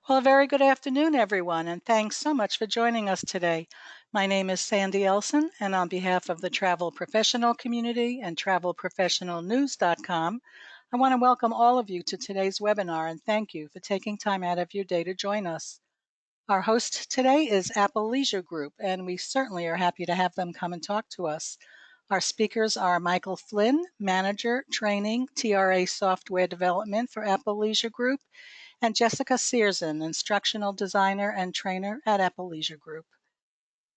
Well, a very good afternoon, everyone, and thanks so much for joining us today. My name is Sandy Elson, and on behalf of the travel professional community and travelprofessionalnews.com, I want to welcome all of you to today's webinar and thank you for taking time out of your day to join us. Our host today is Apple Leisure Group, and we certainly are happy to have them come and talk to us. Our speakers are Michael Flynn, Manager, Training, TRA Software Development for Apple Leisure Group, and Jessica Searson, Instructional Designer and Trainer at Apple Leisure Group.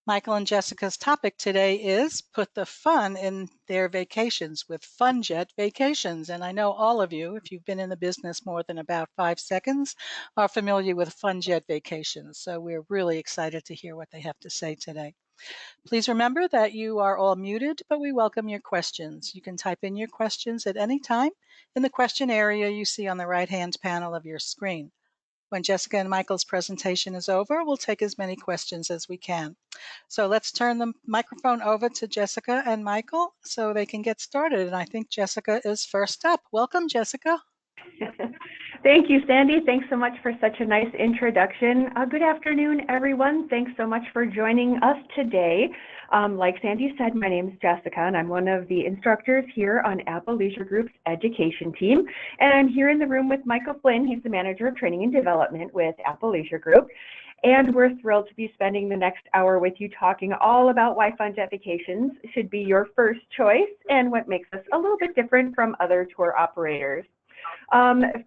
Michael and Jessica's topic today is Put the Fun in Their Vacations with Funjet Vacations. And I know all of you, if you've been in the business more than about 5 seconds, are familiar with Funjet Vacations. So we're really excited to hear what they have to say today. Please remember that you are all muted, but we welcome your questions. You can type in your questions at any time in the question area you see on the right-hand panel of your screen. When Jessica and Michael's presentation is over, we'll take as many questions as we can. So let's turn the microphone over to Jessica and Michael so they can get started. And I think Jessica is first up. Welcome, Jessica. Thank you, Sandy. Thanks so much for such a nice introduction. Good afternoon, everyone. Thanks so much for joining us today. Like Sandy said, my name is Jessica, and I'm one of the instructors here on Apple Leisure Group's education team. And I'm here in the room with Michael Flynn. He's the Manager of Training and Development with Apple Leisure Group. And we're thrilled to be spending the next hour with you talking all about why Funjet Vacations should be your first choice and what makes us a little bit different from other tour operators.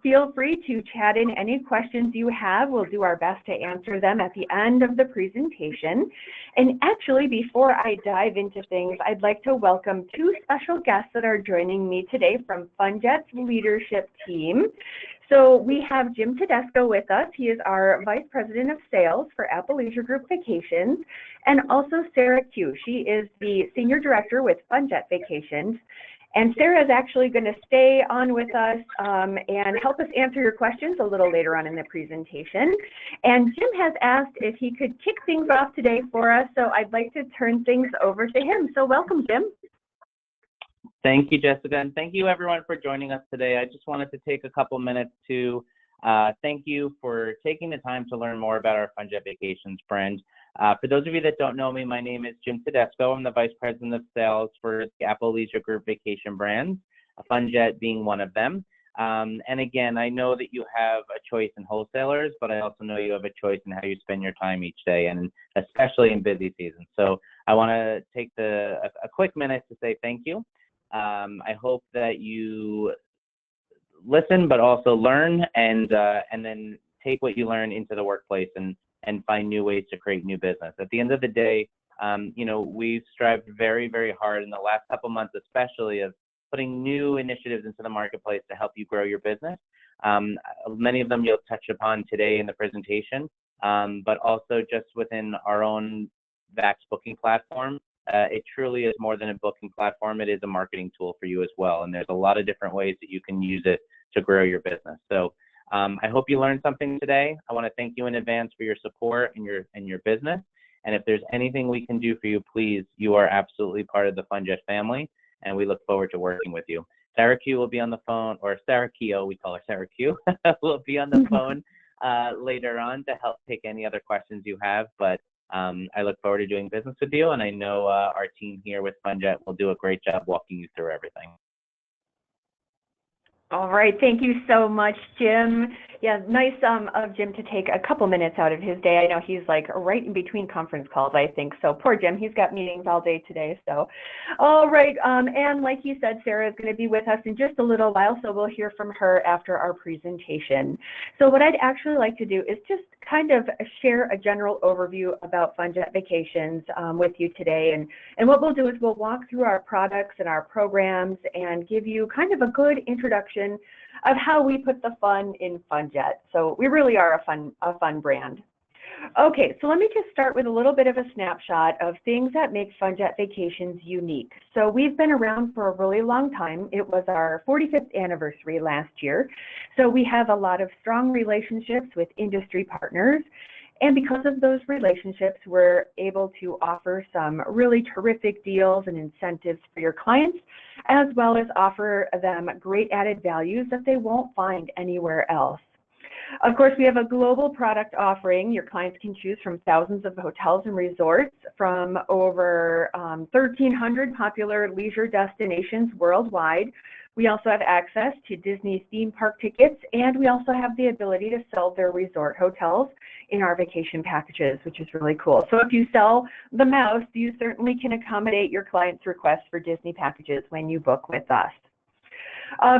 Feel free to chat in any questions you have. We'll do our best to answer them at the end of the presentation. And actually, before I dive into things, I'd like to welcome two special guests that are joining me today from Funjet's leadership team. So we have Jim Tedesco with us. He is our Vice President of Sales for Apple Leisure Group Vacations, and also Sarah Q. She is the Senior Director with Funjet Vacations. And Sarah is actually going to stay on with us and help us answer your questions a little later on in the presentation. And Jim has asked if he could kick things off today for us, so I'd like to turn things over to him. So welcome, Jim. Thank you, Jessica, and thank you everyone for joining us today. I just wanted to take a couple minutes to thank you for taking the time to learn more about our Funjet Vacations brand. For those of you that don't know me, my name is Jim Tedesco. I'm the Vice President of Sales for the Apple Leisure Group Vacation brands, Funjet being one of them. And again, I know that you have a choice in wholesalers, but I also know you have a choice in how you spend your time each day, and especially in busy season. So I want to take a quick minute to say thank you. I hope that you listen, but also learn, and then take what you learn into the workplace and find new ways to create new business. At the end of the day, you know, we've strived very, very hard in the last couple months, especially of putting new initiatives into the marketplace to help you grow your business. Many of them you'll touch upon today in the presentation, but also just within our own VAX booking platform. It truly is more than a booking platform. It is a marketing tool for you as well. And there's a lot of different ways that you can use it to grow your business. So I hope you learned something today. I want to thank you in advance for your support and your business. And if there's anything we can do for you, please, you are absolutely part of the Funjet family, and we look forward to working with you. Sarah Q will be on the phone, or Sarah Keo, we call her Sarah Q, will be on the phone later on to help take any other questions you have. But I look forward to doing business with you, and I know our team here with Funjet will do a great job walking you through everything. All right, thank you so much, Jim. Yeah, nice of Jim to take a couple minutes out of his day. I know he's like right in between conference calls, I think. So poor Jim, he's got meetings all day today. So, all right, and like you said, Sarah is going to be with us in just a little while, so we'll hear from her after our presentation. So what I'd actually like to do is just kind of share a general overview about Funjet Vacations with you today. And what we'll do is we'll walk through our products and our programs and give you kind of a good introduction of how we put the fun in Funjet. So we really are a fun brand. Okay, so let me just start with a little bit of a snapshot of things that make Funjet Vacations unique. So we've been around for a really long time. It was our 45th anniversary last year. So we have a lot of strong relationships with industry partners. And because of those relationships, we're able to offer some really terrific deals and incentives for your clients, as well as offer them great added values that they won't find anywhere else. Of course, we have a global product offering. Your clients can choose from thousands of hotels and resorts from over 1,300 popular leisure destinations worldwide. We also have access to Disney theme park tickets, and we also have the ability to sell their resort hotels in our vacation packages, which is really cool. So if you sell the mouse, you certainly can accommodate your clients' requests for Disney packages when you book with us.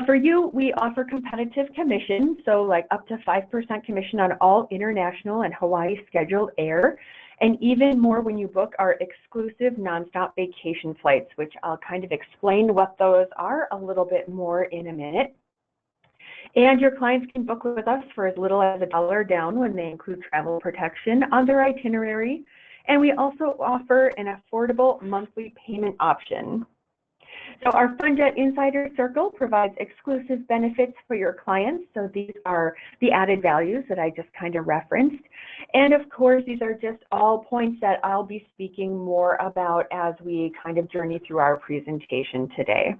For you, we offer competitive commission, so like up to 5% commission on all international and Hawaii scheduled air, and even more when you book our exclusive nonstop vacation flights, which I'll kind of explain what those are a little bit more in a minute. And your clients can book with us for as little as $1 down when they include travel protection on their itinerary. And we also offer an affordable monthly payment option. So our Funjet Insider Circle provides exclusive benefits for your clients. So these are the added values that I just kind of referenced. And of course, these are just all points that I'll be speaking more about as we kind of journey through our presentation today.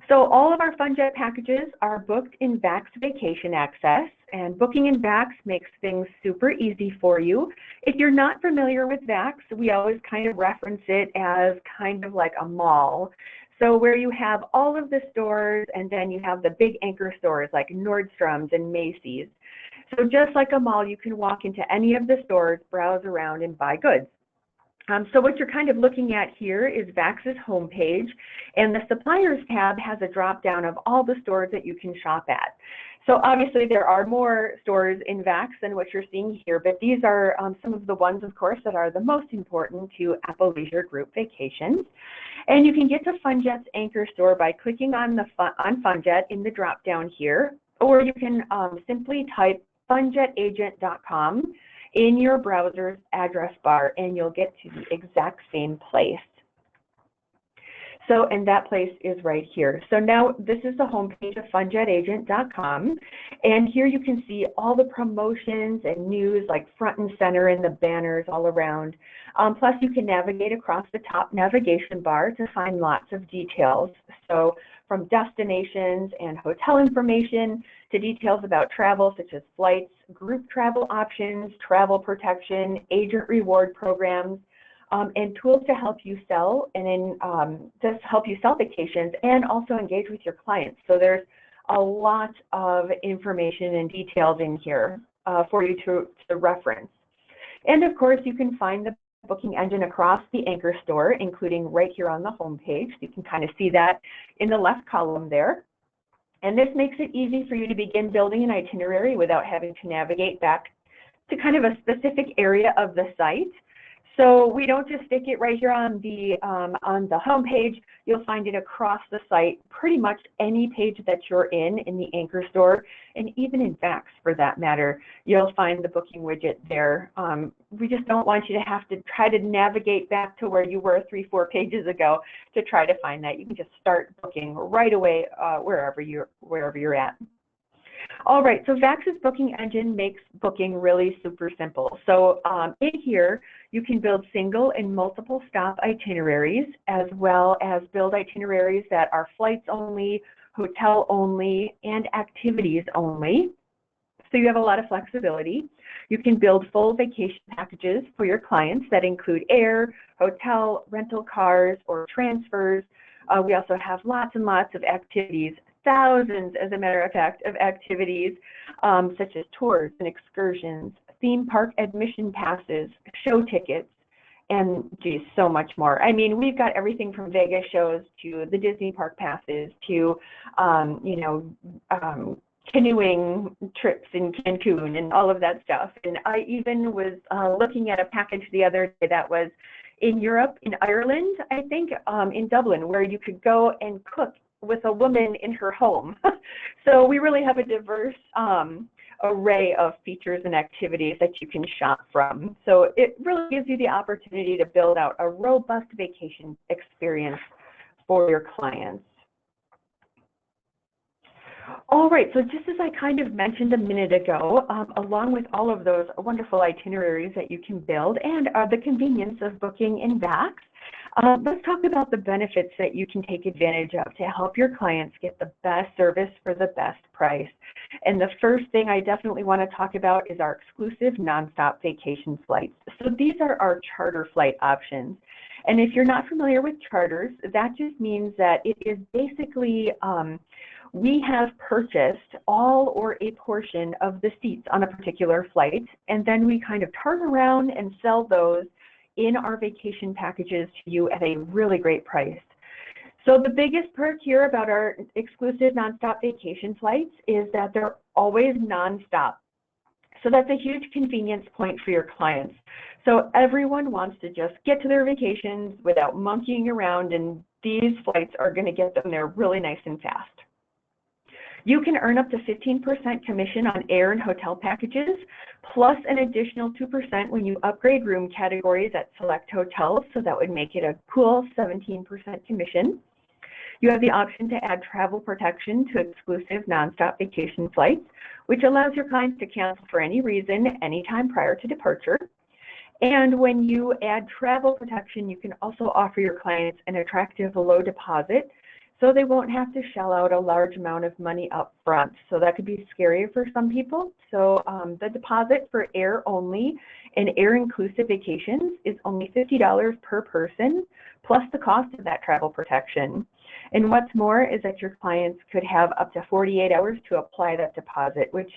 So all of our Funjet packages are booked in VAX Vacation Access, and booking in VAX makes things super easy for you. If you're not familiar with VAX, we always kind of reference it as kind of like a mall. So where you have all of the stores and then you have the big anchor stores like Nordstrom's and Macy's. So just like a mall, you can walk into any of the stores, browse around, and buy goods. So what you're kind of looking at here is VAX's homepage, and the suppliers tab has a drop down of all the stores that you can shop at. So obviously there are more stores in VAX than what you're seeing here, but these are some of the ones, of course, that are the most important to Apple Leisure Group Vacations. And you can get to Funjet's anchor store by clicking on Funjet in the drop down here, or you can simply type funjetagent.com in your browser's address bar, and you'll get to the exact same place. So, and that place is right here. So now this is the homepage of funjetagent.com, and here you can see all the promotions and news like front and center in the banners all around. Plus you can navigate across the top navigation bar to find lots of details. So from destinations and hotel information to details about travel such as flights, group travel options, travel protection, agent reward programs, and tools to help you sell vacations and also engage with your clients. So there's a lot of information and details in here for you to reference. And of course, you can find the booking engine across the anchor store, including right here on the home page. You can kind of see that in the left column there. And this makes it easy for you to begin building an itinerary without having to navigate back to kind of a specific area of the site. So we don't just stick it right here on the home page. You'll find it across the site, pretty much any page that you're in the anchor store, and even in VAX for that matter, you'll find the booking widget there. We just don't want you to have to try to navigate back to where you were 3-4 pages ago to try to find that. You can just start booking right away wherever you're at. All right, so VAX's booking engine makes booking really super simple. So in here, you can build single and multiple stop itineraries, as well as build itineraries that are flights only, hotel only, and activities only. So you have a lot of flexibility. You can build full vacation packages for your clients that include air, hotel, rental cars, or transfers. We also have lots and lots of activities, thousands, as a matter of fact, of activities such as tours and excursions, theme park admission passes, show tickets, and geez, so much more. I mean, we've got everything from Vegas shows to the Disney park passes to, canoeing trips in Cancun and all of that stuff. And I even was looking at a package the other day that was in Europe, in Ireland, I think, in Dublin, where you could go and cook with a woman in her home. So we really have a diverse array of features and activities that you can shop from. So it really gives you the opportunity to build out a robust vacation experience for your clients. All right, so just as I kind of mentioned a minute ago, along with all of those wonderful itineraries that you can build and the convenience of booking in VAX, Let's talk about the benefits that you can take advantage of to help your clients get the best service for the best price. And the first thing I definitely want to talk about is our exclusive nonstop vacation flights. So these are our charter flight options. And if you're not familiar with charters, that just means that it is basically we have purchased all or a portion of the seats on a particular flight, and then we kind of turn around and sell those in our vacation packages to you at a really great price. So the biggest perk here about our exclusive nonstop vacation flights is that they're always nonstop. So that's a huge convenience point for your clients. So everyone wants to just get to their vacations without monkeying around, and these flights are going to get them there really nice and fast. You can earn up to 15% commission on air and hotel packages, plus an additional 2% when you upgrade room categories at select hotels, so that would make it a cool 17% commission. You have the option to add travel protection to exclusive nonstop vacation flights, which allows your clients to cancel for any reason anytime prior to departure. And when you add travel protection, you can also offer your clients an attractive low deposit, so they won't have to shell out a large amount of money up front. So that could be scary for some people. So the deposit for air only and air inclusive vacations is only $50 per person, plus the cost of that travel protection. And what's more is that your clients could have up to 48 hours to apply that deposit, which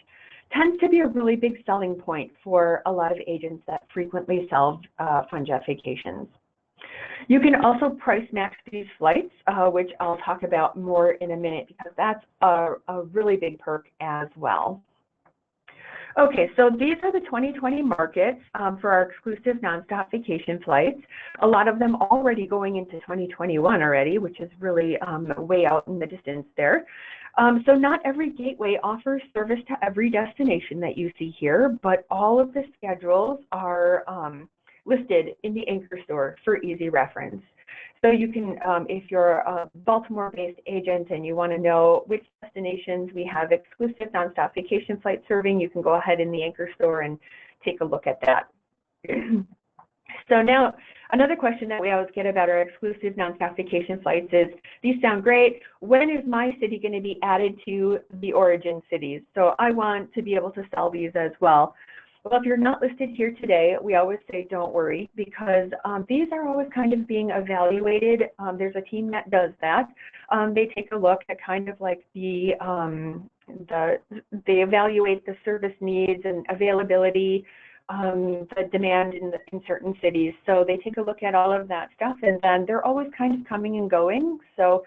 tends to be a really big selling point for a lot of agents that frequently sell Funjet Vacations. You can also price match these flights, which I'll talk about more in a minute because that's a really big perk as well. Okay, so these are the 2020 markets for our exclusive nonstop vacation flights. A lot of them already going into 2021 already, which is really way out in the distance there. So not every gateway offers service to every destination that you see here, but all of the schedules are listed in the Anchor store for easy reference. So you can, if you're a Baltimore-based agent and you want to know which destinations we have exclusive nonstop vacation flight serving, you can go ahead in the Anchor store and take a look at that. So now, another question that we always get about our exclusive nonstop vacation flights is, these sound great, when is my city going to be added to the origin cities? So I want to be able to sell these as well. Well, if you're not listed here today, we always say don't worry, because these are always kind of being evaluated. There's a team that does that. They take a look at kind of like they evaluate the service needs and availability, the demand in certain cities. So they take a look at all of that stuff, and then they're always kind of coming and going. So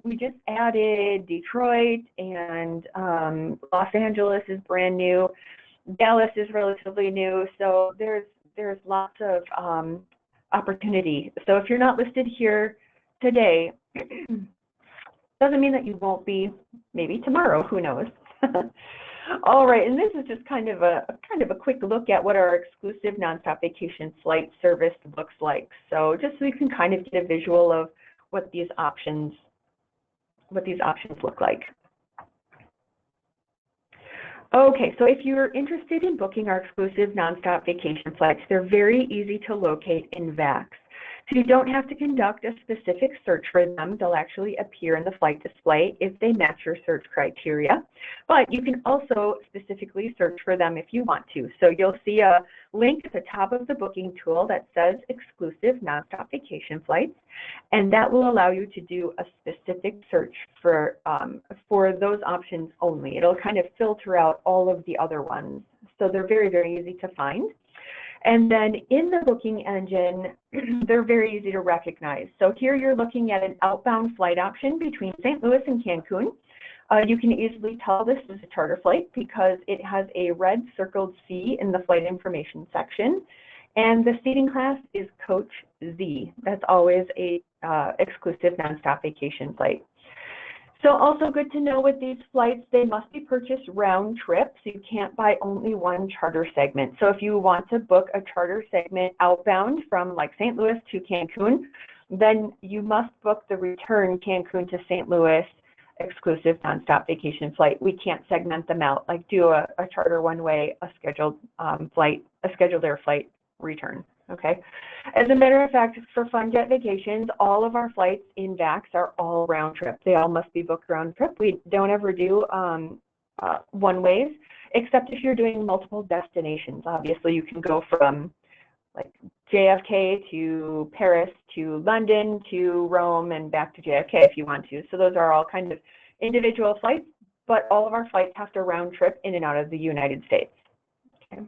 we just added Detroit, and Los Angeles is brand new. Dallas is relatively new, so there's lots of opportunity. So if you're not listed here today, doesn't mean that you won't be maybe tomorrow, who knows. All right, and this is just kind of a quick look at what our exclusive nonstop vacation flight service looks like. So just so you can kind of get a visual of what these options look like. Okay, so if you're interested in booking our exclusive nonstop vacation flights, they're very easy to locate in VAX. So you don't have to conduct a specific search for them. They'll actually appear in the flight display if they match your search criteria. But you can also specifically search for them if you want to. So you'll see a link at the top of the booking tool that says exclusive nonstop vacation flights, and that will allow you to do a specific search for those options only. It'll kind of filter out all of the other ones. So they're very, very easy to find. And then in the booking engine, they're very easy to recognize. So here you're looking at an outbound flight option between St. Louis and Cancun. You can easily tell this is a charter flight because it has a red circled C in the flight information section. And the seating class is Coach Z. That's always a exclusive nonstop vacation flight. So also good to know with these flights, they must be purchased round trip, so you can't buy only one charter segment. So if you want to book a charter segment outbound from like St. Louis to Cancun, then you must book the return Cancun to St. Louis exclusive nonstop vacation flight. We can't segment them out, like do a charter one way, a scheduled air flight return. Okay. As a matter of fact, for Funjet Vacations, all of our flights in VAX are all round trip. They all must be booked round trip. We don't ever do one ways, except if you're doing multiple destinations. Obviously, you can go from like JFK to Paris to London to Rome and back to JFK if you want to. So those are all kind of individual flights, but all of our flights have to round trip in and out of the United States. Okay.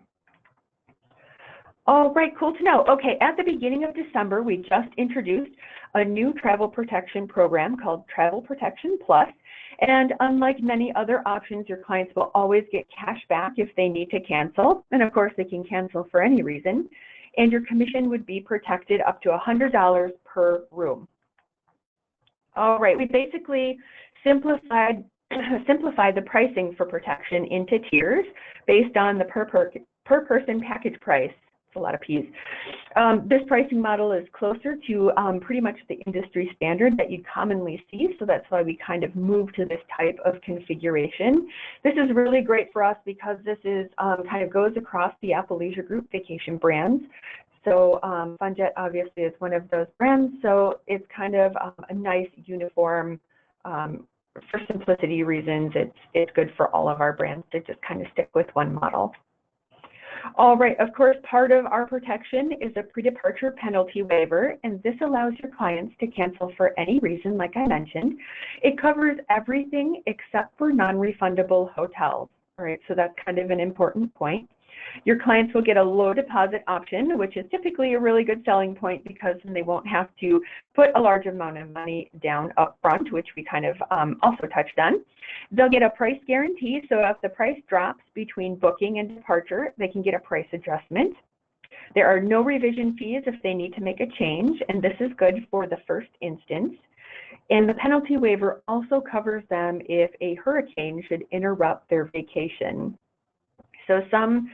All right, cool to know. Okay, at the beginning of December, we just introduced a new travel protection program called Travel Protection Plus. And unlike many other options, your clients will always get cash back if they need to cancel. And of course, they can cancel for any reason. And your commission would be protected up to $100 per room. All right, we basically simplified the pricing for protection into tiers based on the per person package price. It's a lot of P's. This pricing model is closer to pretty much the industry standard that you commonly see, so that's why we kind of moved to this type of configuration. This is really great for us because this is kind of goes across the Apple Leisure Group vacation brands. So Funjet obviously is one of those brands, so it's kind of a nice uniform, for simplicity reasons, it's good for all of our brands to just kind of stick with one model. All right, of course, part of our protection is a pre-departure penalty waiver, and this allows your clients to cancel for any reason, like I mentioned. It covers everything except for non-refundable hotels. All right, so that's kind of an important point. Your clients will get a low deposit option, which is typically a really good selling point because then they won't have to put a large amount of money down up front, which we kind of also touched on. They'll get a price guarantee, so if the price drops between booking and departure, they can get a price adjustment. There are no revision fees if they need to make a change, and this is good for the first instance. And the penalty waiver also covers them if a hurricane should interrupt their vacation. So some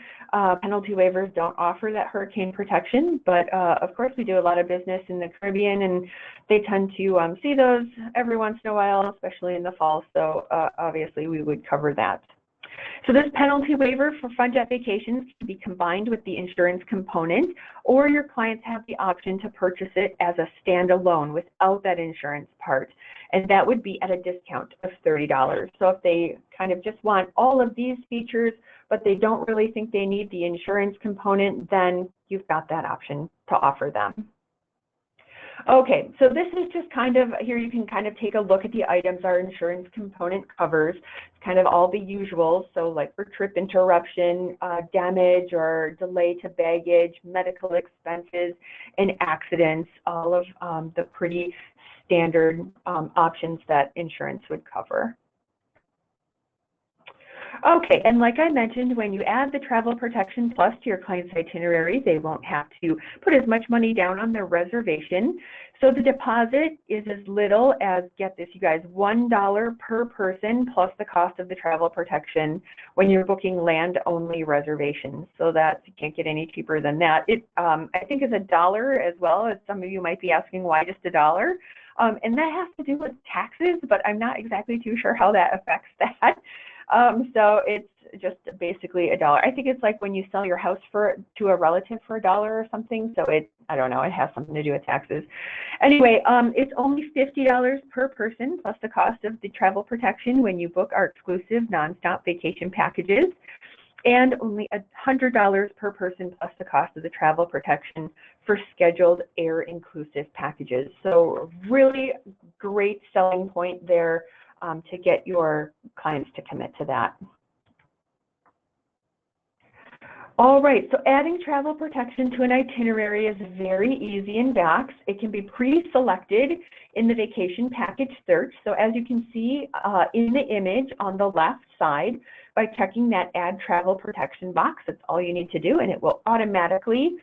penalty waivers don't offer that hurricane protection, but of course we do a lot of business in the Caribbean and they tend to see those every once in a while, especially in the fall, so obviously we would cover that. So this penalty waiver for Funjet Vacations can be combined with the insurance component, or your clients have the option to purchase it as a standalone without that insurance part, and that would be at a discount of $30. So if they kind of just want all of these features, but they don't really think they need the insurance component, then you've got that option to offer them. Okay, so this is just kind of, here you can kind of take a look at the items our insurance component covers. It's kind of all the usuals, so like for trip interruption, damage or delay to baggage, medical expenses, and accidents, all of the pretty standard options that insurance would cover. Okay, and like I mentioned, when you add the Travel Protection Plus to your client's itinerary, they won't have to put as much money down on their reservation. So the deposit is as little as, get this you guys, $1 per person plus the cost of the travel protection when you're booking land-only reservations. So that you can't get any cheaper than that. It, I think, is $1 as well, as some of you might be asking why just $1. And that has to do with taxes, but I'm not exactly too sure how that affects that. So it's just basically $1. I think it's like when you sell your house to a relative for $1 or something. So I don't know, it has something to do with taxes. Anyway, it's only $50 per person plus the cost of the travel protection when you book our exclusive nonstop vacation packages, and only $100 per person plus the cost of the travel protection for scheduled air inclusive packages. So really great selling point there to get your clients to commit to that. All right, so adding travel protection to an itinerary is very easy in VAX. It can be pre-selected in the vacation package search. So as you can see in the image on the left side, by checking that add travel protection box, that's all you need to do, and it will automatically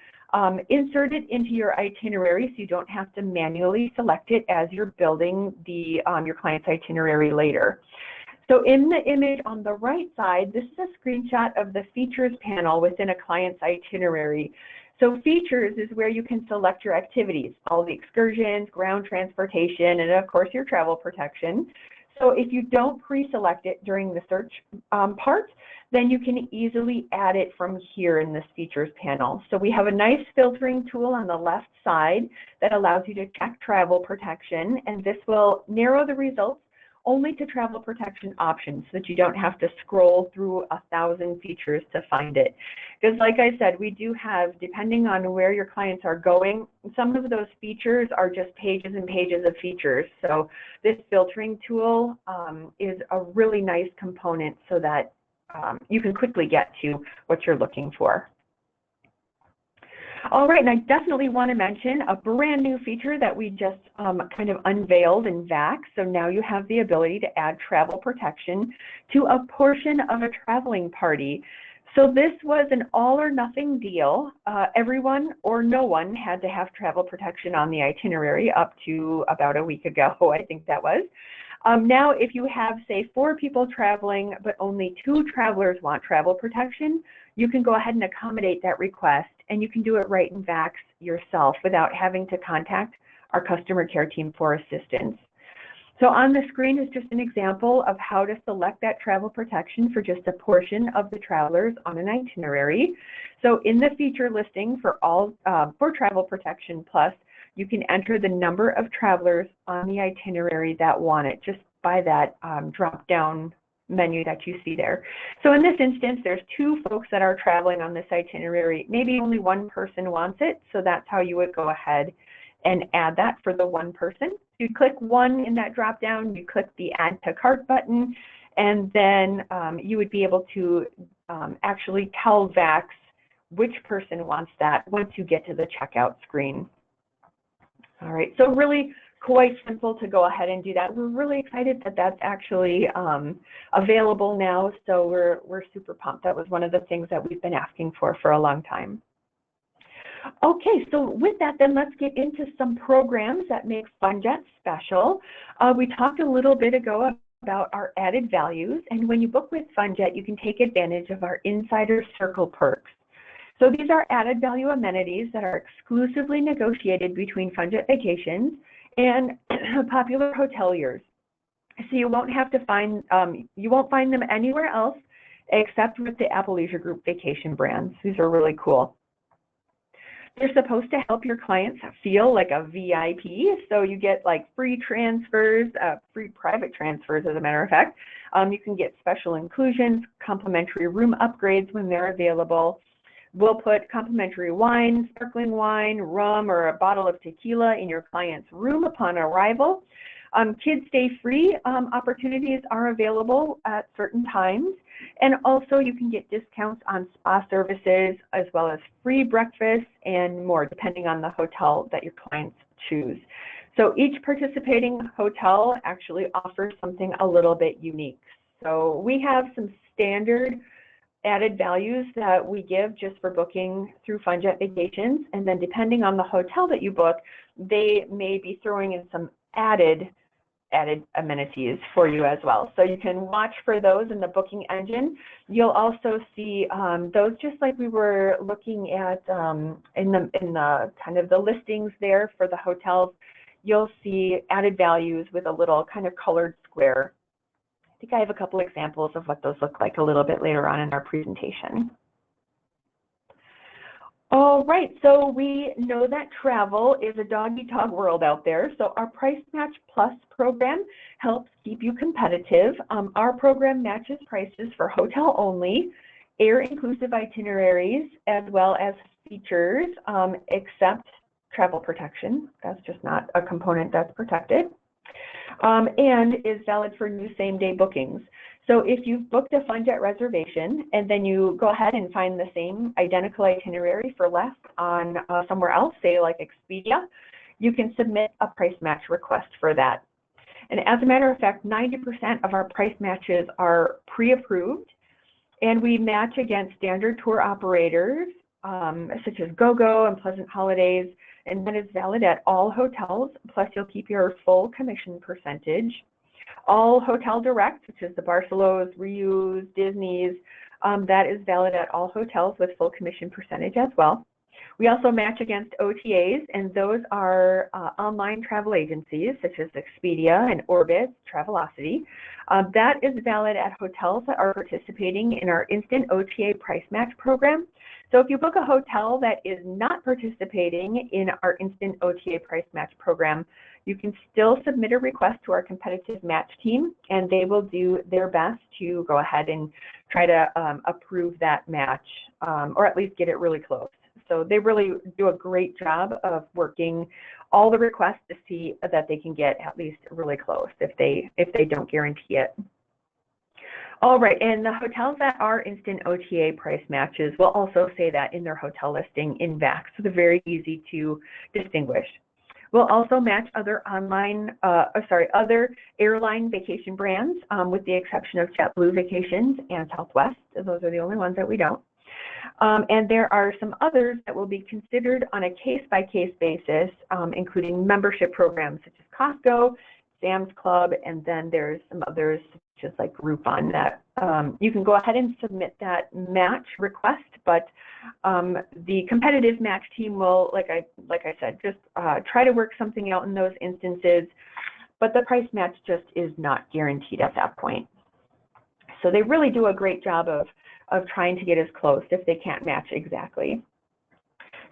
insert it into your itinerary, so you don't have to manually select it as you're building the your client's itinerary later. So in the image on the right side, this is a screenshot of the features panel within a client's itinerary. So features is where you can select your activities, all the excursions, ground transportation, and of course your travel protection. So if you don't pre-select it during the search part, then you can easily add it from here in this features panel. So we have a nice filtering tool on the left side that allows you to check travel protection, and this will narrow the results only to travel protection options so that you don't have to scroll through 1,000 features to find it. Because like I said, we do have, depending on where your clients are going, some of those features are just pages and pages of features. So this filtering tool is a really nice component so that you can quickly get to what you're looking for. All right, and I definitely want to mention a brand new feature that we just kind of unveiled in VAC. So now you have the ability to add travel protection to a portion of a traveling party. So this was an all or nothing deal. Everyone or no one had to have travel protection on the itinerary up to about a week ago, I think that was. Now, if you have, say, 4 people traveling, but only 2 travelers want travel protection, you can go ahead and accommodate that request, and you can do it right in VAX yourself without having to contact our customer care team for assistance. So on the screen is just an example of how to select that travel protection for just a portion of the travelers on an itinerary. So in the feature listing for Travel Protection Plus, you can enter the number of travelers on the itinerary that want it just by that drop-down menu that you see there. So in this instance, there's 2 folks that are traveling on this itinerary. Maybe only one person wants it, so that's how you would go ahead and add that for the one person. You click 1 in that drop-down, you click the Add to Cart button, and then you would be able to actually tell VAX which person wants that once you get to the checkout screen. All right, so really quite simple to go ahead and do that. We're really excited that that's actually available now, so we're super pumped. That was one of the things that we've been asking for a long time. Okay, so with that, then let's get into some programs that make Funjet special. We talked a little bit ago about our added values, and when you book with Funjet, you can take advantage of our Insider Circle perks. So these are added value amenities that are exclusively negotiated between Funjet Vacations and popular hoteliers. So you won't have to find, you won't find them anywhere else except with the Apple Leisure Group vacation brands. These are really cool. They're supposed to help your clients feel like a VIP. So you get like free transfers, free private transfers, as a matter of fact. You can get special inclusions, complimentary room upgrades when they're available. We'll put complimentary wine, sparkling wine, rum, or a bottle of tequila in your client's room upon arrival. Kids stay free opportunities are available at certain times. And also you can get discounts on spa services as well as free breakfast and more depending on the hotel that your clients choose. So each participating hotel actually offers something a little bit unique. So we have some standard added values that we give just for booking through Funjet Vacations, and then depending on the hotel that you book, they may be throwing in some added amenities for you as well. So you can watch for those in the booking engine. You'll also see those just like we were looking at in the kind of the listings there for the hotels. You'll see added values with a little kind of colored square. I think I have a couple examples of what those look like a little bit later on in our presentation. All right, so we know that travel is a dog-eat-dog world out there, so our Price Match Plus program helps keep you competitive. Our program matches prices for hotel only, air-inclusive itineraries, as well as features, except travel protection. That's just not a component that's protected. And is valid for new same-day bookings. So if you've booked a Funjet reservation and then you go ahead and find the same identical itinerary for less on somewhere else, say like Expedia, you can submit a price match request for that. And as a matter of fact, 90% of our price matches are pre-approved, and we match against standard tour operators such as GoGo and Pleasant Holidays, and that is valid at all hotels, plus you'll keep your full commission percentage. All Hotel Direct, which is the Barcelos, Rius, Disney's, that is valid at all hotels with full commission percentage as well. We also match against OTAs, and those are online travel agencies such as Expedia and Orbitz, Travelocity. That is valid at hotels that are participating in our Instant OTA Price Match program. So if you book a hotel that is not participating in our Instant OTA Price Match program, you can still submit a request to our competitive match team, and they will do their best to go ahead and try to approve that match, or at least get it really close. So they really do a great job of working all the requests to see that they can get at least really close if they don't guarantee it. All right, and the hotels that are instant OTA price matches will also say that in their hotel listing in VAC, so they're very easy to distinguish. We'll also match other other airline vacation brands, with the exception of JetBlue Vacations and Southwest. Those are the only ones that we don't. And there are some others that will be considered on a case-by-case basis, including membership programs such as Costco, Sam's Club, and then there's some others just like Groupon that you can go ahead and submit that match request, but the competitive match team will, like I said, just try to work something out in those instances, but the price match just is not guaranteed at that point. So they really do a great job of trying to get as close if they can't match exactly.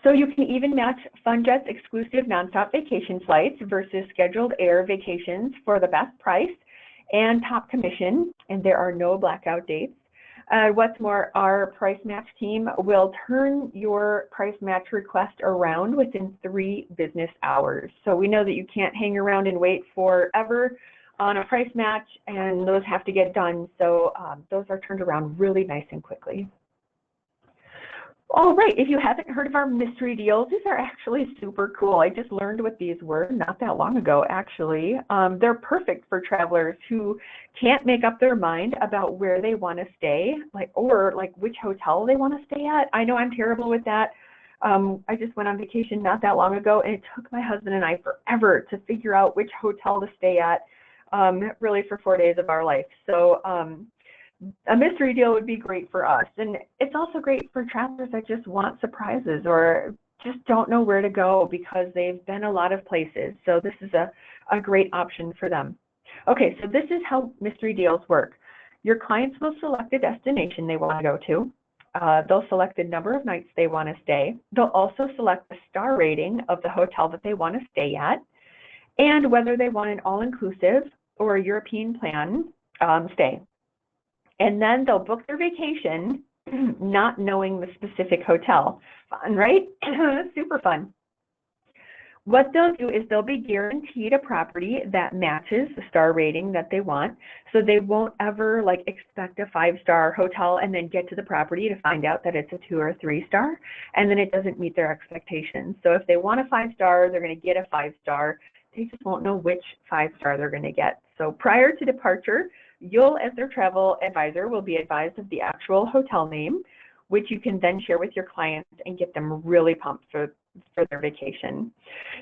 So you can even match Funjet's exclusive nonstop vacation flights versus scheduled air vacations for the best price and top commission, and there are no blackout dates. What's more, our price match team will turn your price match request around within 3 business hours. So we know that you can't hang around and wait forever on a price match, and those have to get done. So those are turned around really nice and quickly. All right, if you haven't heard of our mystery deals, these are actually super cool. I just learned what these were not that long ago, actually. They're perfect for travelers who can't make up their mind about where they want to stay, or which hotel they want to stay at. I know I'm terrible with that. I just went on vacation not that long ago, and it took my husband and I forever to figure out which hotel to stay at, really for 4 days of our life. So a mystery deal would be great for us. And it's also great for travelers that just want surprises or just don't know where to go because they've been a lot of places. So this is a great option for them. Okay, so this is how mystery deals work. Your clients will select a destination they want to go to. They'll select the number of nights they want to stay. They'll also select the star rating of the hotel that they want to stay at and whether they want an all-inclusive or a European plan stay. And then they'll book their vacation not knowing the specific hotel. Fun, right? Super fun. What they'll do is they'll be guaranteed a property that matches the star rating that they want. So they won't ever expect a 5-star hotel and then get to the property to find out that it's a 2 or 3-star and then it doesn't meet their expectations. So if they want a 5-star, they're going to get a 5-star. They just won't know which 5-star they're going to get. So prior to departure, you'll, as their travel advisor, will be advised of the actual hotel name, which you can then share with your clients and get them really pumped for their vacation.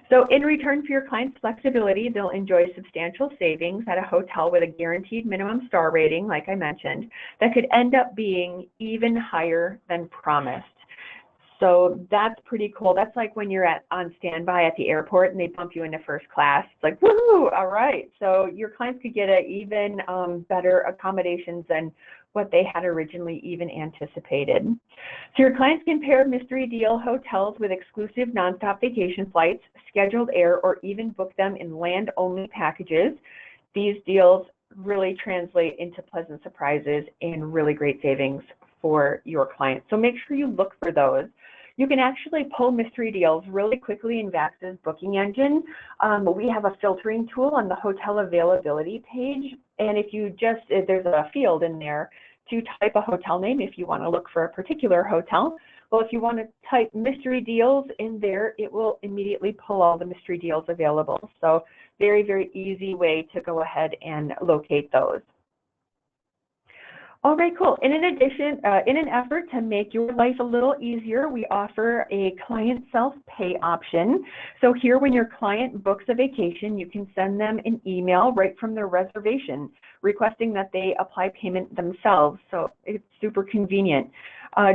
So in return for your client's flexibility, they'll enjoy substantial savings at a hotel with a guaranteed minimum star rating, like I mentioned, that could end up being even higher than promised. So that's pretty cool. That's like when you're on standby at the airport and they bump you into first class. It's like, woohoo, all right. So your clients could get even better accommodations than what they had originally even anticipated. So your clients can pair mystery deal hotels with exclusive nonstop vacation flights, scheduled air, or even book them in land-only packages. These deals really translate into pleasant surprises and really great savings for your clients. So make sure you look for those. You can actually pull mystery deals really quickly in VAX's booking engine. We have a filtering tool on the hotel availability page. And if you there's a field in there to type a hotel name if you want to look for a particular hotel. Well, if you want to type mystery deals in there, it will immediately pull all the mystery deals available. So very, very easy way to go ahead and locate those. All right, cool. And in addition, in an effort to make your life a little easier, we offer a client self-pay option. So here, when your client books a vacation, you can send them an email right from their reservation requesting that they apply payment themselves. So it's super convenient.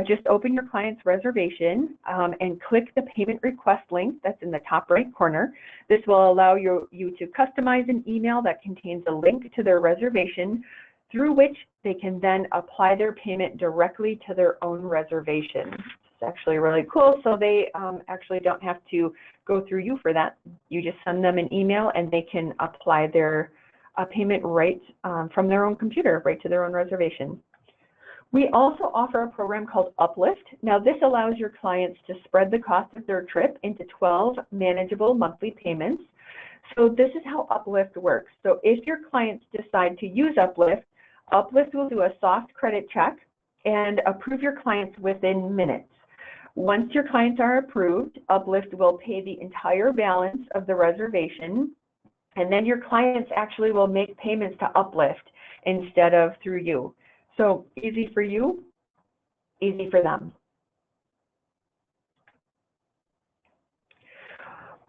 Just open your client's reservation and click the payment request link that's in the top right corner. This will allow you to customize an email that contains a link to their reservation through which they can then apply their payment directly to their own reservation. It's actually really cool, so they actually don't have to go through you for that. You just send them an email and they can apply their payment right from their own computer, right to their own reservation. We also offer a program called Uplift. Now, this allows your clients to spread the cost of their trip into 12 manageable monthly payments. So this is how Uplift works. So if your clients decide to use Uplift, Uplift will do a soft credit check and approve your clients within minutes. Once your clients are approved, Uplift will pay the entire balance of the reservation, and then your clients actually will make payments to Uplift instead of through you. So easy for you, easy for them.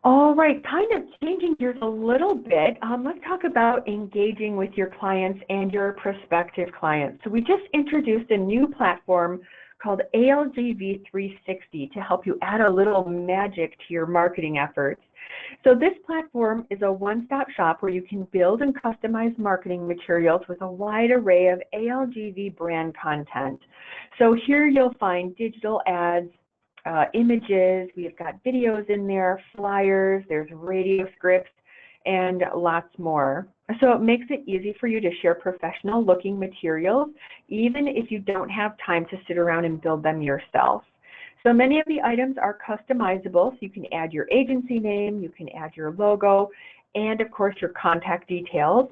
All right, kind of changing gears a little bit, let's talk about engaging with your clients and your prospective clients. So we just introduced a new platform called ALGV 360 to help you add a little magic to your marketing efforts. So this platform is a one-stop shop where you can build and customize marketing materials with a wide array of ALGV brand content. So here you'll find digital ads, images, we've got videos in there, flyers, there's radio scripts, and lots more. So it makes it easy for you to share professional looking materials, even if you don't have time to sit around and build them yourself. So many of the items are customizable, so you can add your agency name, you can add your logo, and of course your contact details.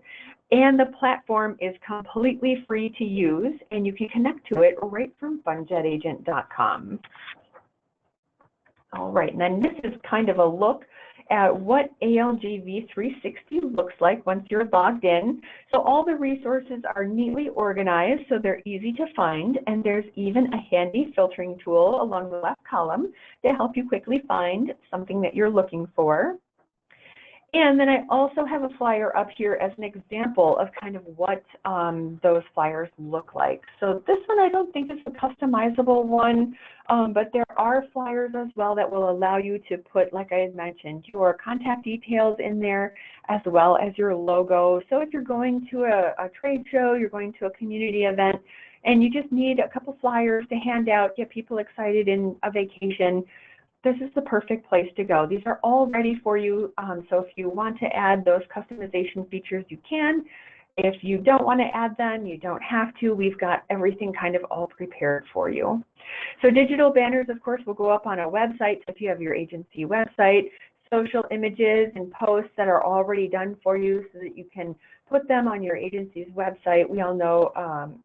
And the platform is completely free to use, and you can connect to it right from funjetagent.com. All right, and then this is kind of a look at what ALGV 360 looks like once you're logged in. So all the resources are neatly organized, so they're easy to find, and there's even a handy filtering tool along the left column to help you quickly find something that you're looking for. And then I also have a flyer up here as an example of kind of what those flyers look like. So this one I don't think is a customizable one, but there are flyers as well that will allow you to put, like I had mentioned, your contact details in there as well as your logo. So if you're going to a trade show, you're going to a community event, and you just need a couple flyers to hand out, get people excited in a vacation, this is the perfect place to go. These are all ready for you, so if you want to add those customization features, you can. If you don't want to add them, you don't have to. We've got everything kind of all prepared for you. So digital banners, of course, will go up on a website. So if you have your agency website, social images and posts that are already done for you so that you can put them on your agency's website. We all know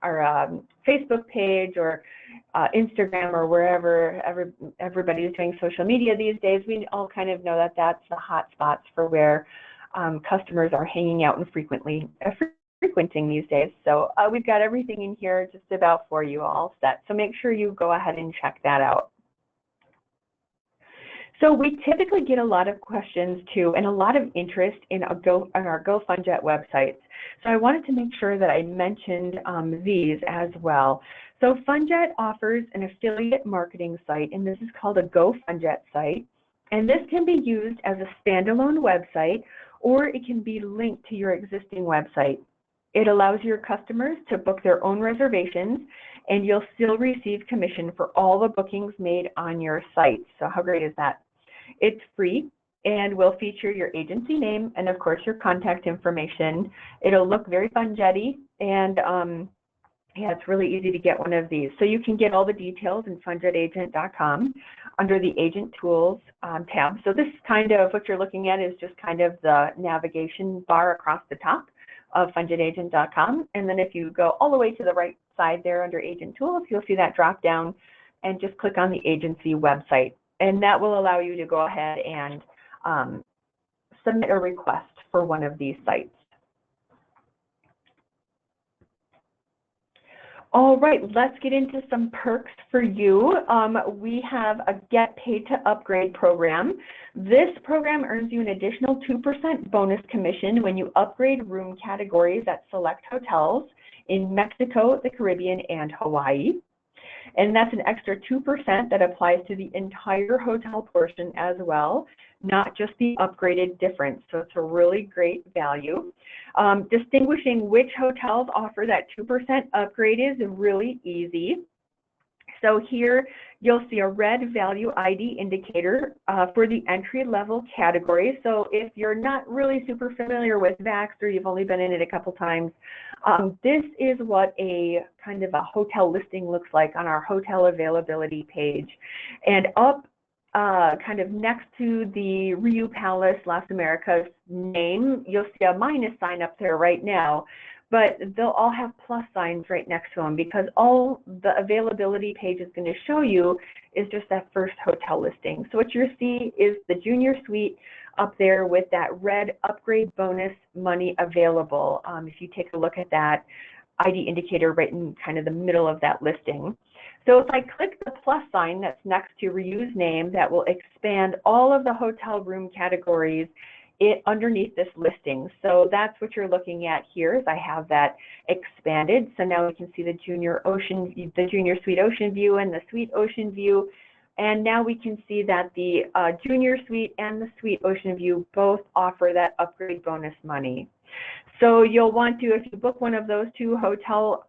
our Facebook page or Instagram or wherever everybody's doing social media these days. We all kind of know that that's the hot spots for where customers are hanging out and frequenting these days. So we've got everything in here just about for you all set. So make sure you go ahead and check that out. So we typically get a lot of questions too, and a lot of interest in our GoFunjet websites. So I wanted to make sure that I mentioned these as well. So Funjet offers an affiliate marketing site, and this is called a GoFunjet site. And this can be used as a standalone website, or it can be linked to your existing website. It allows your customers to book their own reservations, and you'll still receive commission for all the bookings made on your site. So how great is that? It's free and will feature your agency name and, of course, your contact information. It'll look very Funjet-y, and yeah, it's really easy to get one of these. So you can get all the details in funjetagent.com under the Agent Tools tab. So this is kind of what you're looking at is just kind of the navigation bar across the top of funjetagent.com. And then if you go all the way to the right side there under Agent Tools, you'll see that drop down and just click on the agency website. And that will allow you to go ahead and submit a request for one of these sites. All right, let's get into some perks for you. We have a Get Paid to Upgrade program. This program earns you an additional 2% bonus commission when you upgrade room categories at select hotels in Mexico, the Caribbean, and Hawaii. And that's an extra 2% that applies to the entire hotel portion as well, not just the upgraded difference. So it's a really great value. Distinguishing which hotels offer that 2% upgrade is really easy. So here you'll see a red value ID indicator for the entry level category. So if you're not really super familiar with VAX or you've only been in it a couple times, this is what a kind of a hotel listing looks like on our hotel availability page. And up kind of next to the Riu Palace Las Americas name, you'll see a minus sign up there right now. But they'll all have plus signs right next to them because all the availability page is going to show you is just that first hotel listing. So what you'll see is the junior suite up there with that red upgrade bonus money available. If you take a look at that ID indicator right in kind of the middle of that listing. So if I click the plus sign that's next to Riu's name, that will expand all of the hotel room categories underneath this listing. So that's what you're looking at here. Is I have that expanded. So now we can see the junior suite ocean view and the suite ocean view. And now we can see that the junior suite and the suite ocean view both offer that upgrade bonus money. So you'll want to, if you book one of those two hotel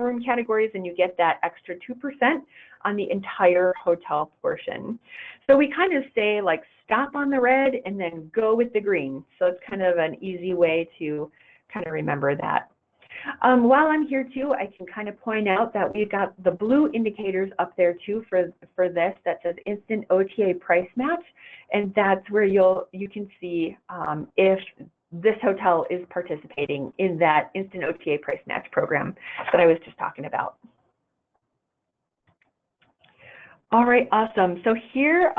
room categories, and you get that extra 2% on the entire hotel portion. So we kind of say like stop on the red and then go with the green. So it's kind of an easy way to kind of remember that. While I'm here too, I can kind of point out that we've got the blue indicators up there too for this that says instant OTA price match, and that's where you can see if this hotel is participating in that instant OTA price match program that I was just talking about. All right, awesome. So here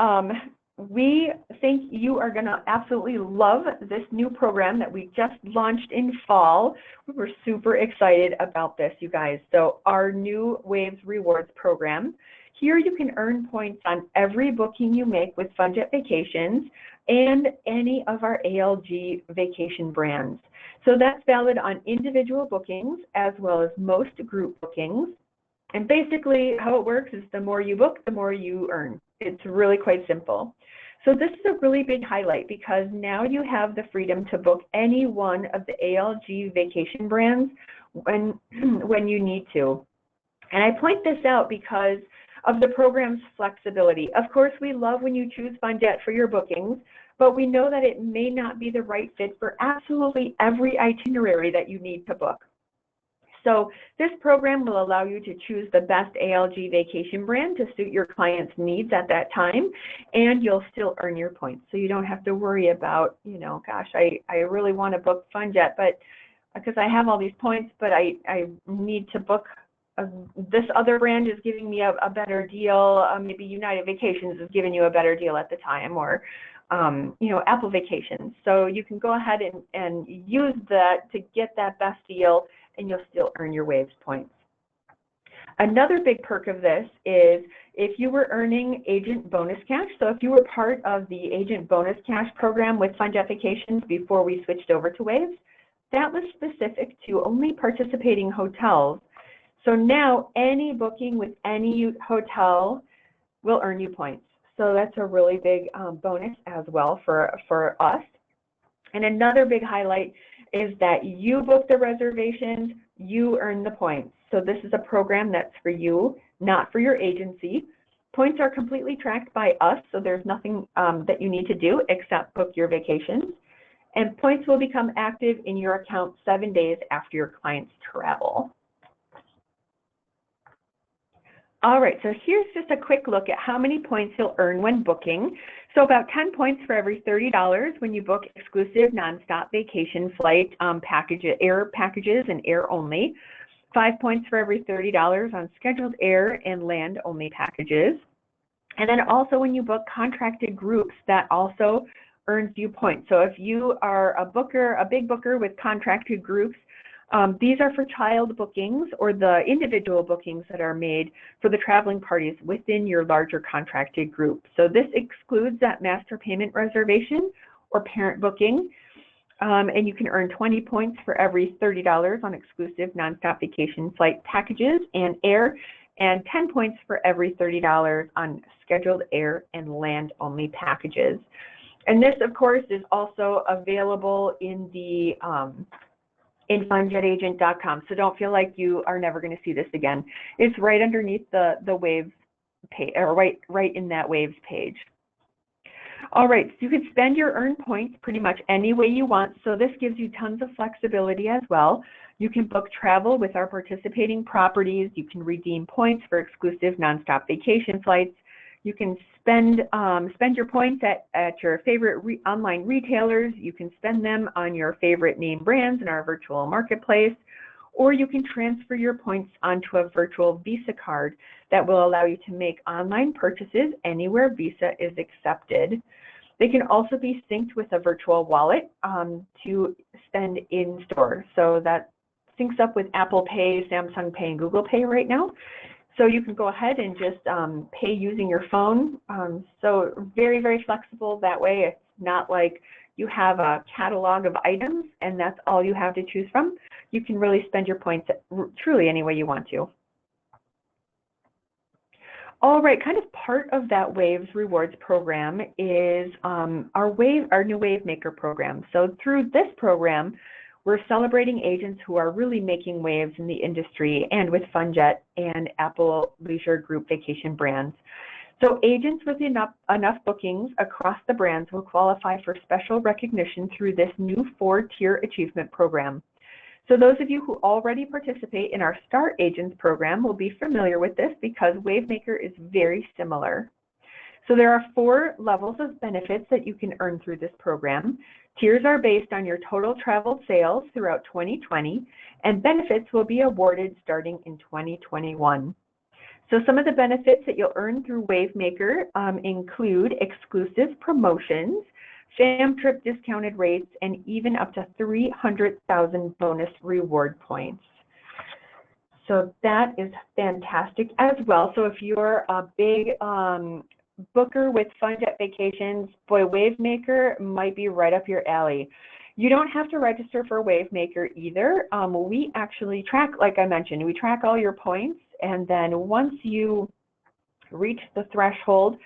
we think you are going to absolutely love this new program that we just launched in fall. We were super excited about this, you guys. So our new Waves Rewards program. Here you can earn points on every booking you make with Funjet Vacations and any of our ALG vacation brands. So that's valid on individual bookings as well as most group bookings. And basically how it works is the more you book, the more you earn. It's really quite simple. So this is a really big highlight because now you have the freedom to book any one of the ALG vacation brands when you need to. And I point this out because of the program's flexibility. Of course, we love when you choose Funjet for your bookings, but we know that it may not be the right fit for absolutely every itinerary that you need to book. So this program will allow you to choose the best ALG vacation brand to suit your client's needs at that time, and you'll still earn your points. So you don't have to worry about, you know, gosh, I really want to book Funjet, but because I have all these points, but I need to book this other brand is giving me a better deal. Maybe United Vacations is giving you a better deal at the time, or you know, Apple Vacations. So you can go ahead and use that to get that best deal, and you'll still earn your Waves points. Another big perk of this is if you were earning agent bonus cash. So if you were part of the agent bonus cash program with Funjet Vacations before we switched over to Waves, that was specific to only participating hotels. So now any booking with any hotel will earn you points. So that's a really big bonus as well for us. And another big highlight is that you book the reservations, you earn the points. So this is a program that's for you, not for your agency. Points are completely tracked by us, so there's nothing that you need to do except book your vacations. And points will become active in your account 7 days after your client's travel. All right, so here's just a quick look at how many points you'll earn when booking. So about 10 points for every $30 when you book exclusive nonstop vacation flight air packages and air only. 5 points for every $30 on scheduled air and land only packages. And then also when you book contracted groups, that also earns you points. So if you are a big booker with contracted groups, these are for child bookings or the individual bookings that are made for the traveling parties within your larger contracted group. So this excludes that master payment reservation or parent booking. And you can earn 20 points for every $30 on exclusive nonstop vacation flight packages and air. and 10 points for every $30 on scheduled air and land only packages. And this, of course, is also available in the in funjetagent.com. So don't feel like you are never going to see this again. It's right underneath the Waves page, or right in that Waves page. All right, so you can spend your earned points pretty much any way you want. So this gives you tons of flexibility as well. You can book travel with our participating properties. You can redeem points for exclusive nonstop vacation flights. You can spend your points at your favorite online retailers. You can spend them on your favorite name brands in our virtual marketplace, or you can transfer your points onto a virtual Visa card that will allow you to make online purchases anywhere Visa is accepted. They can also be synced with a virtual wallet to spend in store. So that syncs up with Apple Pay, Samsung Pay, and Google Pay right now. So you can go ahead and just pay using your phone. So very, very flexible that way. It's not like you have a catalog of items and that's all you have to choose from. You can really spend your points truly any way you want to. All right, kind of part of that Waves Rewards program is our new Wavemaker program. So through this program, we're celebrating agents who are really making waves in the industry and with Funjet and Apple Leisure Group Vacation brands. So agents with enough bookings across the brands will qualify for special recognition through this new 4-tier achievement program. So those of you who already participate in our Star Agents program will be familiar with this because Wavemaker is very similar. So there are 4 levels of benefits that you can earn through this program. Tiers are based on your total traveled sales throughout 2020, and benefits will be awarded starting in 2021. So some of the benefits that you'll earn through Wavemaker include exclusive promotions, fam trip discounted rates, and even up to 300,000 bonus reward points. So that is fantastic as well. So if you're a big booker with Funjet Vacations, boy, Wavemaker might be right up your alley. You don't have to register for Wavemaker either. We actually track, like I mentioned, we track all your points, and then once you reach the threshold,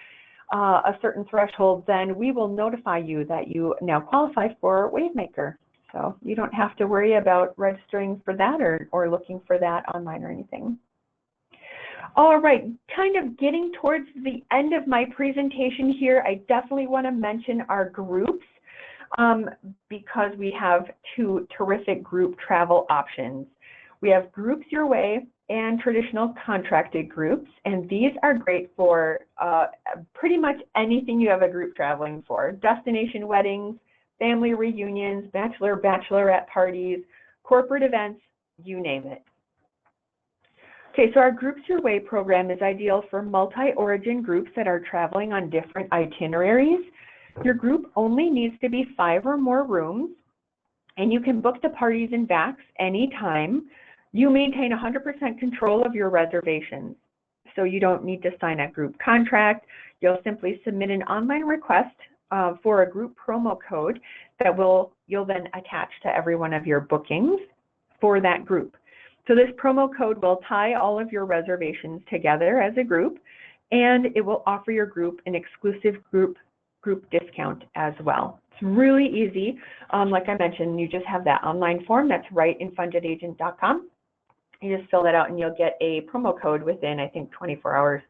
a certain threshold, then we will notify you that you now qualify for Wavemaker. So you don't have to worry about registering for that or looking for that online or anything. All right, kind of getting towards the end of my presentation here, I definitely want to mention our groups because we have 2 terrific group travel options. We have Groups Your Way and traditional contracted groups, and these are great for pretty much anything you have a group traveling for. Destination weddings, family reunions, bachelorette parties, corporate events, you name it. Okay, so our Groups Your Way program is ideal for multi-origin groups that are traveling on different itineraries. Your group only needs to be 5 or more rooms, and you can book the parties and vacs anytime. You maintain 100% control of your reservations, so you don't need to sign a group contract. You'll simply submit an online request for a group promo code that you'll then attach to every one of your bookings for that group. So this promo code will tie all of your reservations together as a group, and it will offer your group an exclusive group discount as well. It's really easy. Like I mentioned, you just have that online form that's right in funjetagent.com. You just fill that out and you'll get a promo code within, I think, 24 hours.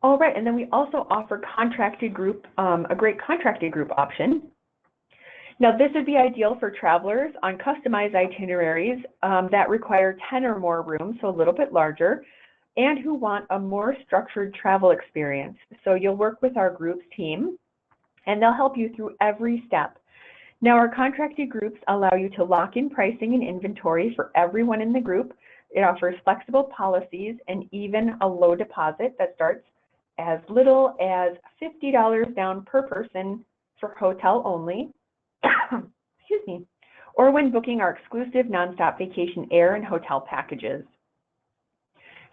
All right, and then we also offer contracted group, a great contracted group option. Now, this would be ideal for travelers on customized itineraries that require 10 or more rooms, so a little bit larger, and who want a more structured travel experience. So you'll work with our groups team, and they'll help you through every step. Now, our contracted groups allow you to lock in pricing and inventory for everyone in the group. It offers flexible policies and even a low deposit that starts as little as $50 down per person for hotel only, excuse me, or when booking our exclusive nonstop vacation air and hotel packages.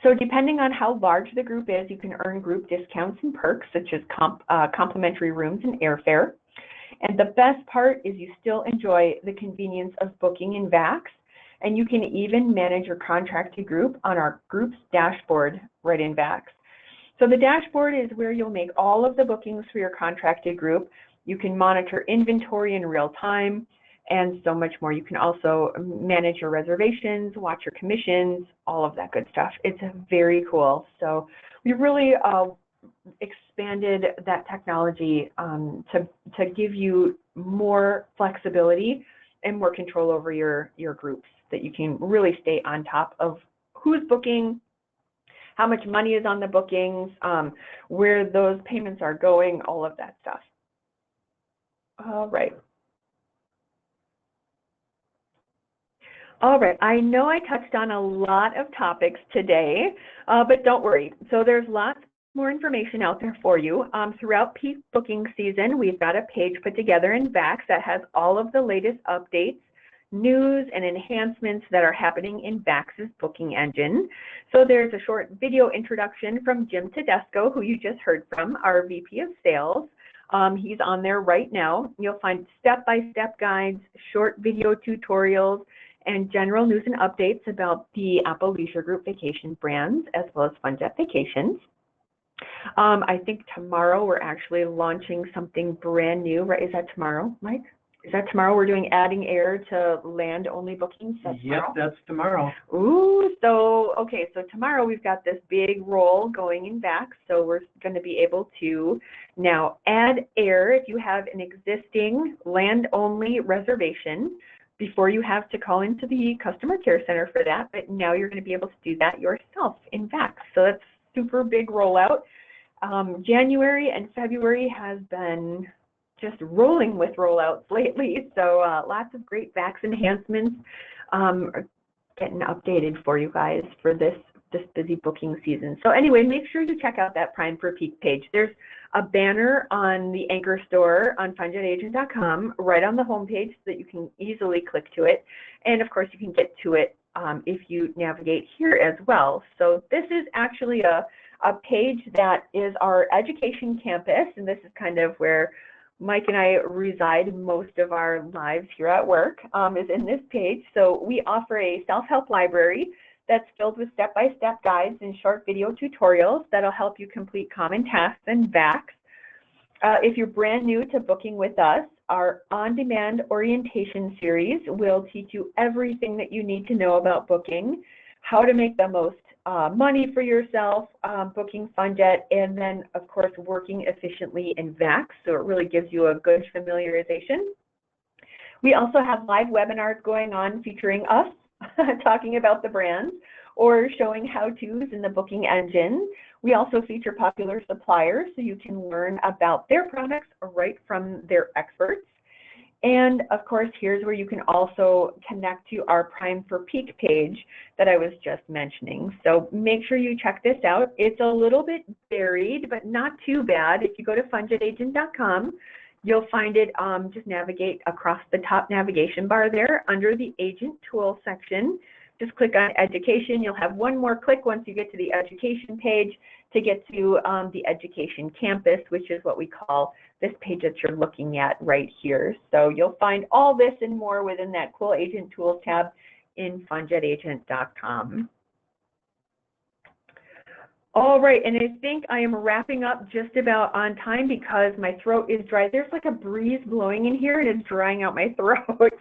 So depending on how large the group is, you can earn group discounts and perks such as complimentary rooms and airfare. And the best part is you still enjoy the convenience of booking in vacs and you can even manage your contracted group on our groups dashboard right in Vax. So the dashboard is where you'll make all of the bookings for your contracted group. You can monitor inventory in real time and so much more. You can also manage your reservations, watch your commissions, all of that good stuff. It's very cool. So we really expanded that technology to give you more flexibility and more control over your groups, that you can really stay on top of who's booking, how much money is on the bookings, where those payments are going, all of that stuff. All right. All right, I know I touched on a lot of topics today, but don't worry. So there's lots more information out there for you. Throughout peak booking season, we've got a page put together in Vax that has all of the latest updates, news, and enhancements that are happening in Vax's booking engine. So there's a short video introduction from Jim Tedesco, who you just heard from, our VP of Sales. He's on there right now. You'll find step-by-step guides, short video tutorials, and general news and updates about the Apple Leisure Group vacation brands, as well as Funjet Vacations. I think tomorrow we're actually launching something brand new, right? Is that tomorrow, Mike? Is that tomorrow we're doing adding air to land-only bookings? Yep, that's tomorrow. Ooh, so, okay, so tomorrow we've got this big roll going in Vax, so we're going to be able to now add air if you have an existing land-only reservation, before you have to call into the customer care center for that, but now you're going to be able to do that yourself in Vax. So that's super big rollout. January and February has been just rolling with rollouts lately, so lots of great Vax enhancements are getting updated for you guys for this busy booking season. So anyway, make sure you check out that Prime for Peak page. There's a banner on the Anchor store on funjetagent.com right on the homepage so that you can easily click to it. And of course, you can get to it if you navigate here as well. So this is actually a page that is our education campus, and this is kind of where Mike and I reside most of our lives here at work, is in this page. So we offer a self-help library that's filled with step-by-step guides and short video tutorials that'll help you complete common tasks in Vax. If you're brand new to booking with us, our on-demand orientation series will teach you everything that you need to know about booking, how to make the most money for yourself, booking Funjet, and then, of course, working efficiently in Vax. So it really gives you a good familiarization. We also have live webinars going on featuring us, talking about the brands or showing how-tos in the booking engine. We also feature popular suppliers so you can learn about their products right from their experts. And of course, here's where you can also connect to our Prime for Peak page that I was just mentioning. So make sure you check this out. It's a little bit buried, but not too bad. If you go to funjetagent.com, you'll find it, just navigate across the top navigation bar there under the Agent Tools section. Just click on Education. You'll have one more click once you get to the Education page to get to the Education Campus, which is what we call this page that you're looking at right here. So you'll find all this and more within that cool Agent Tools tab in funjetagent.com. All right, and I think I am wrapping up just about on time because my throat is dry. There's like a breeze blowing in here and it's drying out my throat.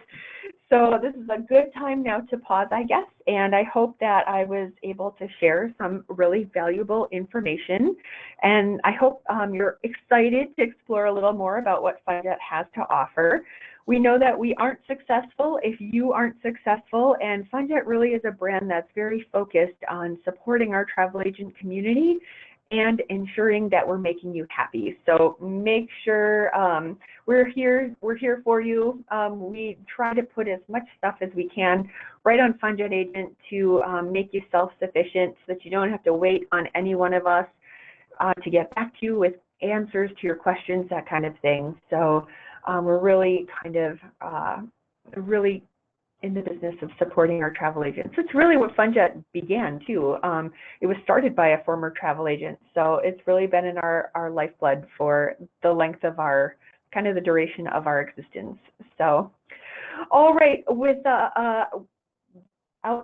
So this is a good time now to pause, I guess, and I hope that I was able to share some really valuable information. And I hope you're excited to explore a little more about what Funjet has to offer. We know that we aren't successful if you aren't successful, and Funjet really is a brand that's very focused on supporting our travel agent community and ensuring that we're making you happy. So make sure we're here for you. We try to put as much stuff as we can right on Funjet Agent to make you self-sufficient so that you don't have to wait on any one of us to get back to you with answers to your questions, that kind of thing. So we're really kind of really in the business of supporting our travel agents. It's really what Funjet began too. It was started by a former travel agent, so it's really been in our lifeblood for the length of our, kind of the duration of our existence. So, all right, with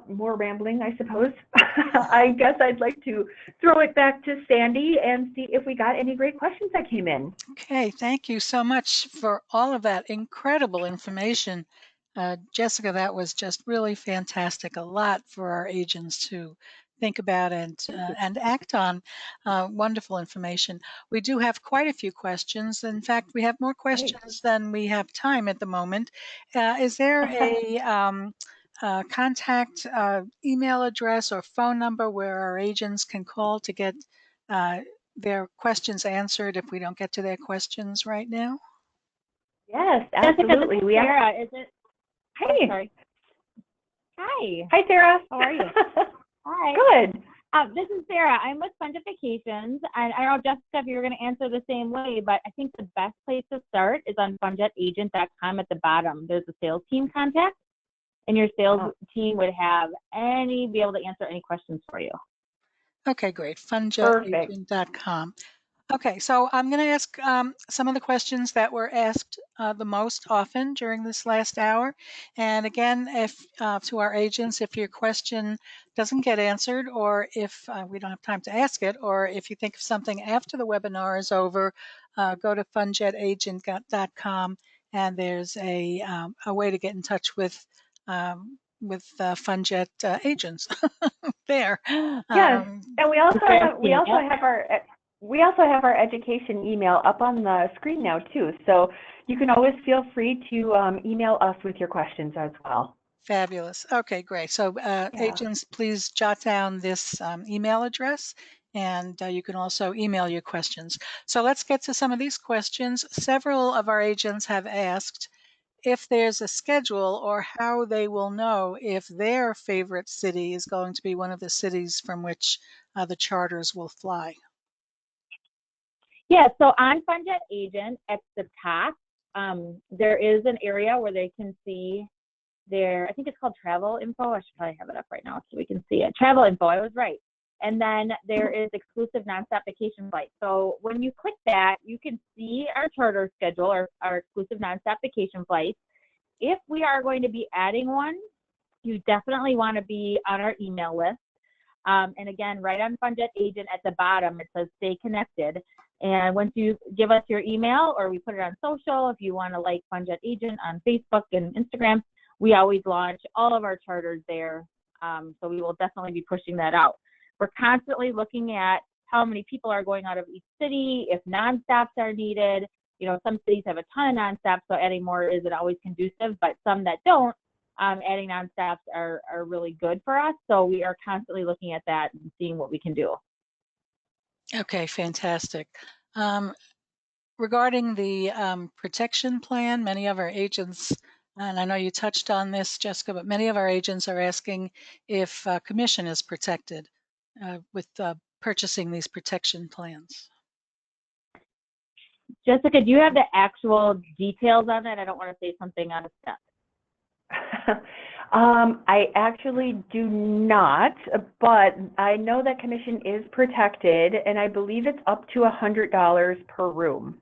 more rambling, I suppose, I guess I'd like to throw it back to Sandy and see if we got any great questions that came in. Okay, thank you so much for all of that incredible information. Jessica, that was just really fantastic. A lot for our agents to think about and act on. Wonderful information. We do have quite a few questions. In fact, we have more questions than we have time at the moment. Is there a contact email address or phone number where our agents can call to get their questions answered if we don't get to their questions right now? Yes, absolutely. Jessica, this is Sarah. Is it? Hey. Oh, sorry. Hi. Hi, Sarah. How are you? Hi. Good. This is Sarah. I'm with Funjet Vacations, and I don't know, Jessica, if you're going to answer the same way, but I think the best place to start is on funjetagent.com. At the bottom, there's a sales team contact, and your sales team would be able to answer any questions for you. Okay, great. Funjetagent.com. Okay, so I'm going to ask some of the questions that were asked the most often during this last hour. And again, if to our agents, if your question doesn't get answered, or if we don't have time to ask it, or if you think of something after the webinar is over, go to funjetagent.com, and there's a way to get in touch with Funjet agents there. Yes, and we also have our education email up on the screen now too. So you can always feel free to email us with your questions as well. Fabulous. Okay, great. So agents, please jot down this email address, and you can also email your questions. So let's get to some of these questions. Several of our agents have asked if there's a schedule or how they will know if their favorite city is going to be one of the cities from which the charters will fly. Yeah, so on Funjet Agent at the top, there is an area where they can see I think it's called travel info. I should probably have it up right now so we can see it. Travel info, I was right. And then there is Exclusive Nonstop Vacation Flights. So when you click that, you can see our charter schedule, or our Exclusive Nonstop Vacation Flights. If we are going to be adding one, you definitely want to be on our email list. And again, right on Funjet Agent at the bottom, it says stay connected. And once you give us your email, or we put it on social, if you want to like Funjet Agent on Facebook and Instagram, we always launch all of our charters there. So we will definitely be pushing that out. We're constantly looking at how many people are going out of each city, if non-stops are needed. You know, some cities have a ton of non-stops, so adding more isn't always conducive, but some that don't, adding non-stops are really good for us. So we are constantly looking at that and seeing what we can do. Okay, fantastic. Regarding the protection plan, many of our agents, and I know you touched on this, Jessica, but many of our agents are asking if commission is protected with purchasing these protection plans. Jessica, do you have the actual details on that? I don't want to say something out of step. I actually do not, but I know that commission is protected, and I believe it's up to $100 per room.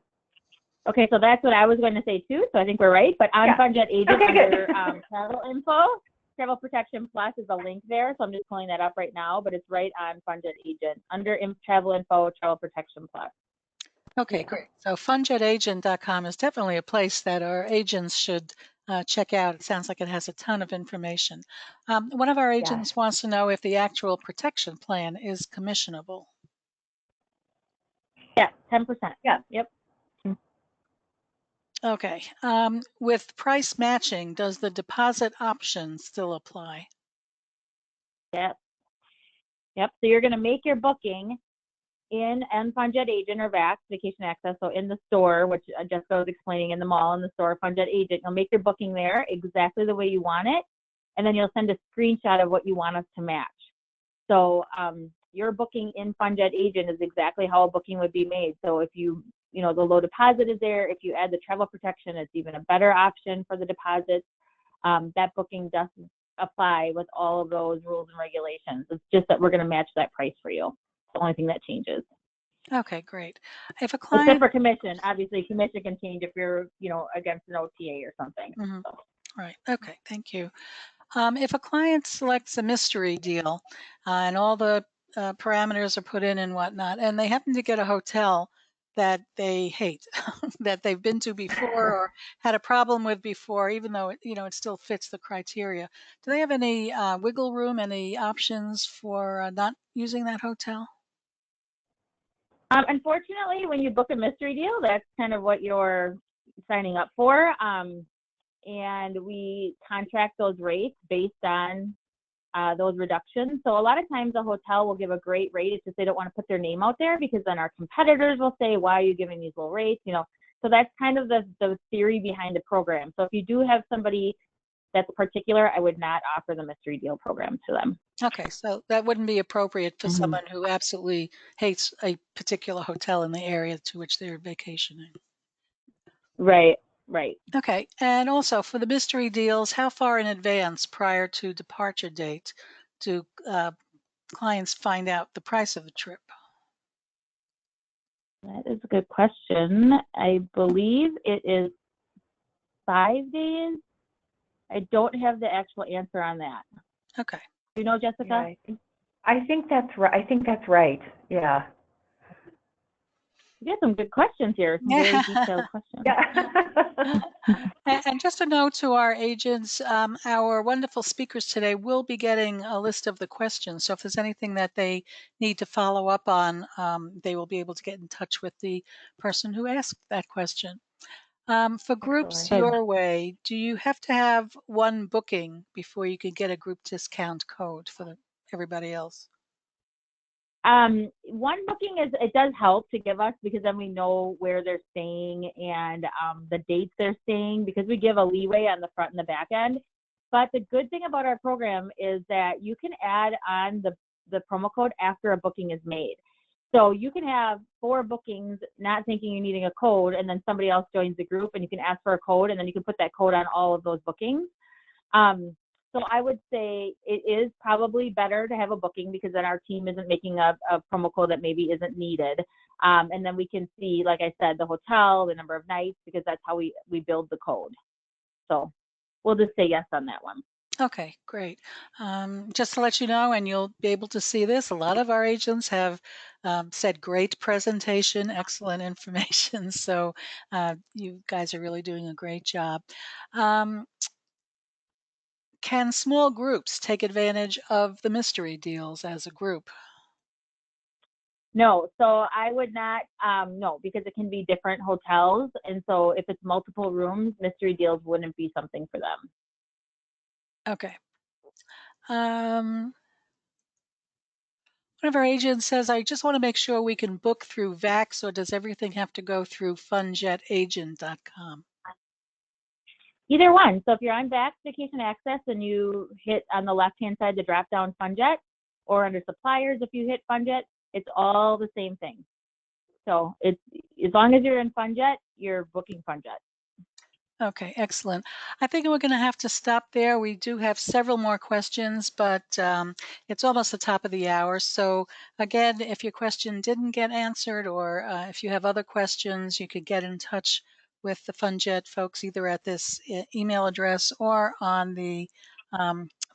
Okay, so that's what I was going to say too. So I think we're right. But on Funjet Agent, under travel info, travel protection plus is a link there. So I'm just pulling that up right now. But it's right on Funjet Agent under travel info, travel protection plus. Okay, great. So funjetagent.com is definitely a place that our agents should check out. It sounds like it has a ton of information. One of our agents wants to know if the actual protection plan is commissionable. Yeah, 10%. Yeah. Yep. Okay. With price matching, does the deposit option still apply? Yep. Yep. So you're going to make your booking in Funjet Agent or VAX, Vacation Access, so in the store, which Jessica was explaining, in the mall, in the store, Funjet Agent. You'll make your booking there exactly the way you want it, and then you'll send a screenshot of what you want us to match. So your booking in Funjet Agent is exactly how a booking would be made. So if you know, the low deposit is there. If you add the travel protection, it's even a better option for the deposits. That booking doesn't apply with all of those rules and regulations. It's just that we're going to match that price for you. It's the only thing that changes. Okay, great. If a client, except for commission, obviously commission can change if you're, you know, against an OTA or something. Right. Okay. Thank you. If a client selects a mystery deal and all the parameters are put in and whatnot, and they happen to get a hotel that they hate, that they've been to before or had a problem with before, even though it still fits the criteria, do they have any wiggle room, any options for not using that hotel? Unfortunately, when you book a mystery deal, that's kind of what you're signing up for. And we contract those rates based on those reductions. So a lot of times a hotel will give a great rate. It's just they don't want to put their name out there because then our competitors will say, why are you giving these low rates? So that's kind of the theory behind the program. So if you do have somebody that's particular, I would not offer the mystery deal program to them. Okay, so that wouldn't be appropriate for Mhm. someone who absolutely hates a particular hotel in the area to which they're vacationing. Right, right. Okay, and also for the mystery deals, how far in advance prior to departure date do clients find out the price of the trip? That is a good question. I believe it is 5 days. I don't have the actual answer on that. Okay. Do you know, Jessica? Yeah, I think that's right. I think that's right. Yeah. You got some good questions here. Some very detailed questions. Yeah. And just a note to our agents, our wonderful speakers today will be getting a list of the questions. So if there's anything that they need to follow up on, they will be able to get in touch with the person who asked that question. For groups Excellent. your way, do you have to have one booking before you can get a group discount code for everybody else? One booking it does help to give us because then we know where they're staying and the dates they're staying because we give a leeway on the front and the back end. But the good thing about our program is that you can add on the promo code after a booking is made. So you can have 4 bookings, not thinking you're needing a code, and then somebody else joins the group and you can ask for a code and then you can put that code on all of those bookings. So I would say it is probably better to have a booking because then our team isn't making a promo code that maybe isn't needed. And then we can see, like I said, the hotel, the number of nights, because that's how we build the code. So we'll just say yes on that one. Okay, great. Just to let you know, and you'll be able to see this, a lot of our agents have said great presentation, excellent information. So you guys are really doing a great job. Can small groups take advantage of the mystery deals as a group? No, so I would not, no, because it can be different hotels. And so if it's multiple rooms, mystery deals wouldn't be something for them. Okay. One of our agents says, I just want to make sure we can book through Vax, or does everything have to go through funjetagent.com? Either one. So if you're on Vax Vacation Access and you hit on the left-hand side the drop-down Funjet, or under suppliers if you hit Funjet, it's all the same thing. So it's as long as you're in Funjet, you're booking Funjet. Okay, excellent. I think we're going to have to stop there. We do have several more questions, but it's almost the top of the hour. So again, if your question didn't get answered or if you have other questions, you could get in touch with the Funjet folks either at this email address or on the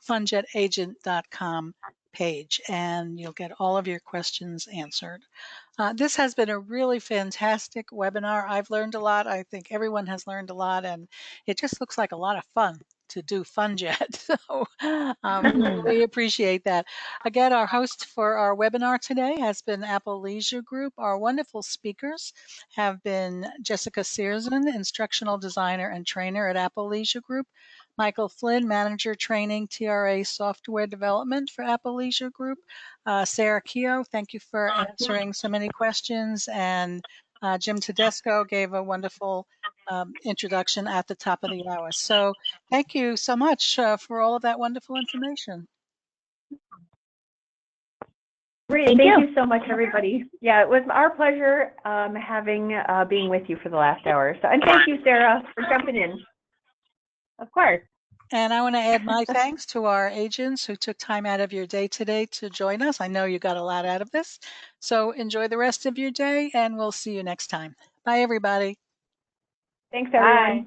funjetagent.com page, and you'll get all of your questions answered. This has been a really fantastic webinar. I've learned a lot. I think everyone has learned a lot, and it just looks like a lot of fun to do Funjet. So we appreciate that. Again, our host for our webinar today has been Apple Leisure Group. Our wonderful speakers have been Jessica Searson, instructional designer and trainer at Apple Leisure Group, Michael Flynn, Manager Training, TRA Software Development for Apple Leisure Group. Sarah Keogh, thank you for answering so many questions. And Jim Tedesco gave a wonderful introduction at the top of the hour. So thank you so much for all of that wonderful information. Great. Thank you so much, everybody. Yeah, it was our pleasure being with you for the last hour. So, and thank you, Sarah, for jumping in. Of course. And I want to add my thanks to our agents who took time out of your day today to join us. I know you got a lot out of this. So enjoy the rest of your day, and we'll see you next time. Bye, everybody. Thanks, everyone. Bye.